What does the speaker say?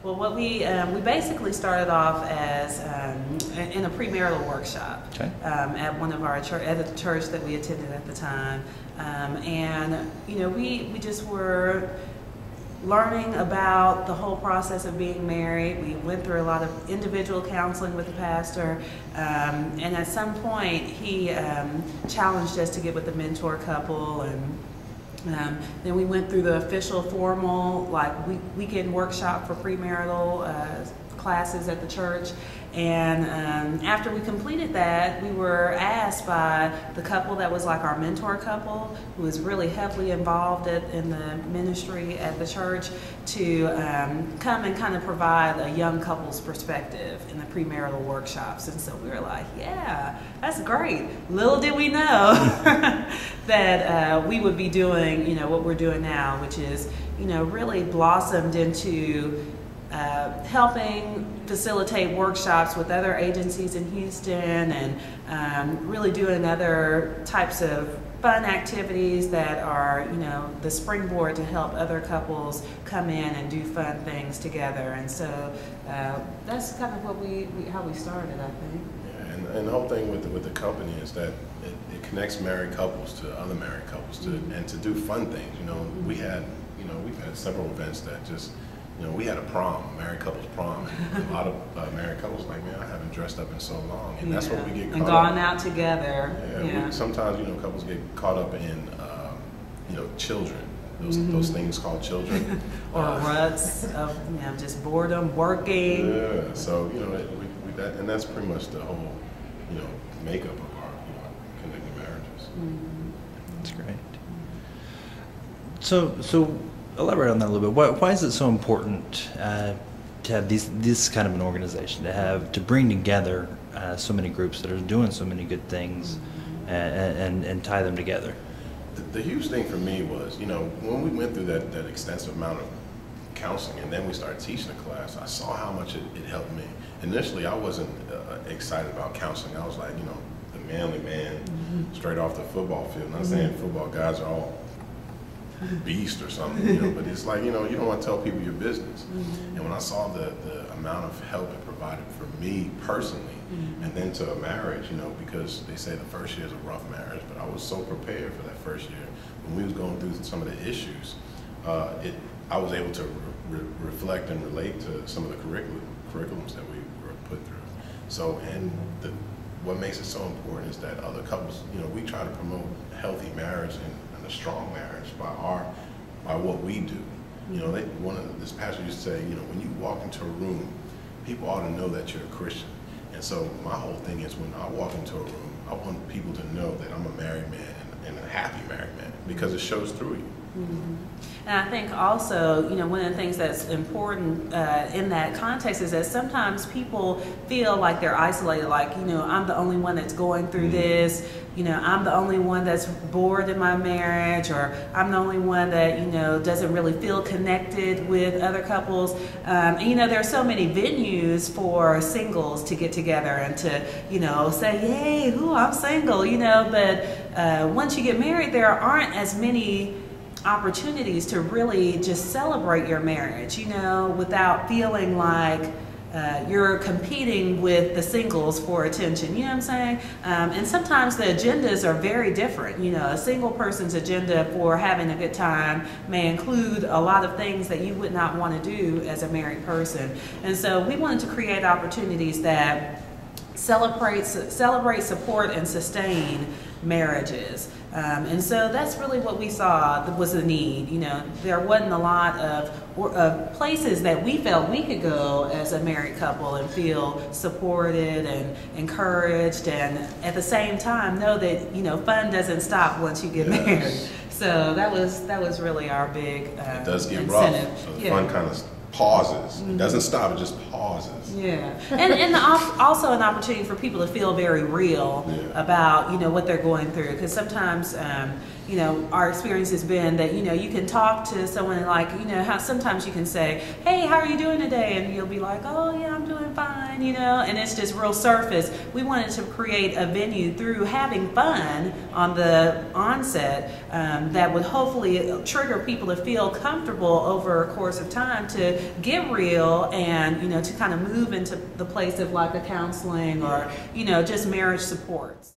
Well, what we basically started off as in a premarital workshop at one of our at the church that we attended at the time, and we just were learning about the whole process of being married. We went through a lot of individual counseling with the pastor, and at some point he challenged us to get with a mentor couple, and then we went through the official formal weekend workshop for premarital classes at the church. And after we completed that, we were asked by the couple that was like our mentor couple, who was really heavily involved in the ministry at the church, to come and kind of provide a young couple's perspective in the premarital workshops. And so we were like, yeah, that's great. Little did we know that we would be doing, what we're doing now, which is, really blossomed into helping facilitate workshops with other agencies in Houston, and really doing other types of fun activities that are, the springboard to help other couples come in and do fun things together. And so that's kind of how we started, I think. Yeah, and the whole thing with the company is that it connects married couples to other married couples and to do fun things. We've had several events that just. We had a prom, married couples prom, and a lot of married couples like, man, I haven't dressed up in so long, and that's what we get caught and gone out together. Yeah. Sometimes couples get caught up in children, those things called children, or ruts of just boredom, working. Yeah, so and that's pretty much the whole makeup of our connected marriages. That's great. So. Elaborate on that a little bit. Why is it so important to have this kind of an organization, to bring together so many groups that are doing so many good things and tie them together? The huge thing for me was, when we went through that extensive amount of counseling and then we started teaching the class, I saw how much it helped me. Initially, I wasn't excited about counseling. I was like, the manly man straight off the football field. Not saying football guys are all beast or something, but it's like, you don't want to tell people your business. And when I saw the amount of help it provided for me personally, and then to a marriage, because they say the first year is a rough marriage, but I was so prepared for that first year. When we was going through some of the issues, I was able to reflect and relate to some of the curriculums that we were put through. So, and what makes it so important is that other couples, we try to promote healthy marriage and a strong marriage by what we do. This pastor used to say, when you walk into a room, people ought to know that you're a Christian. And so my whole thing is, when I walk into a room, I want people to know that I'm a married man and a happy married man, because it shows through you. And I think also, one of the things that's important in that context is that sometimes people feel like they're isolated, like, I'm the only one that's going through this, I'm the only one that's bored in my marriage, or I'm the only one that, doesn't really feel connected with other couples. There are so many venues for singles to get together and to, say, yay, I'm single, but once you get married, there aren't as many opportunities to really just celebrate your marriage, without feeling like you're competing with the singles for attention, you know what I'm saying? And sometimes the agendas are very different. A single person's agenda for having a good time may include a lot of things that you would not want to do as a married person. And so we wanted to create opportunities that celebrate, support, and sustain marriages. And so that's really what we saw was the need. There wasn't a lot of places that we felt we could go as a married couple and feel supported and encouraged, and at the same time know that fun doesn't stop once you get married. So that was really our big it does get incentive. Rough, so the fun kind of pauses. It doesn't stop, it just pauses. Yeah, and also an opportunity for people to feel very real about what they're going through, because sometimes you know, our experience has been that, you know, you can talk to someone like, you know, how sometimes you can say, hey, how are you doing today? And you'll be like, oh yeah, I'm doing fine, you know, and it's just real surface. We wanted to create a venue through having fun on the onset that would hopefully trigger people to feel comfortable over a course of time to get real and, you know, to kind of move into the place of like a counseling or, you know, just marriage supports.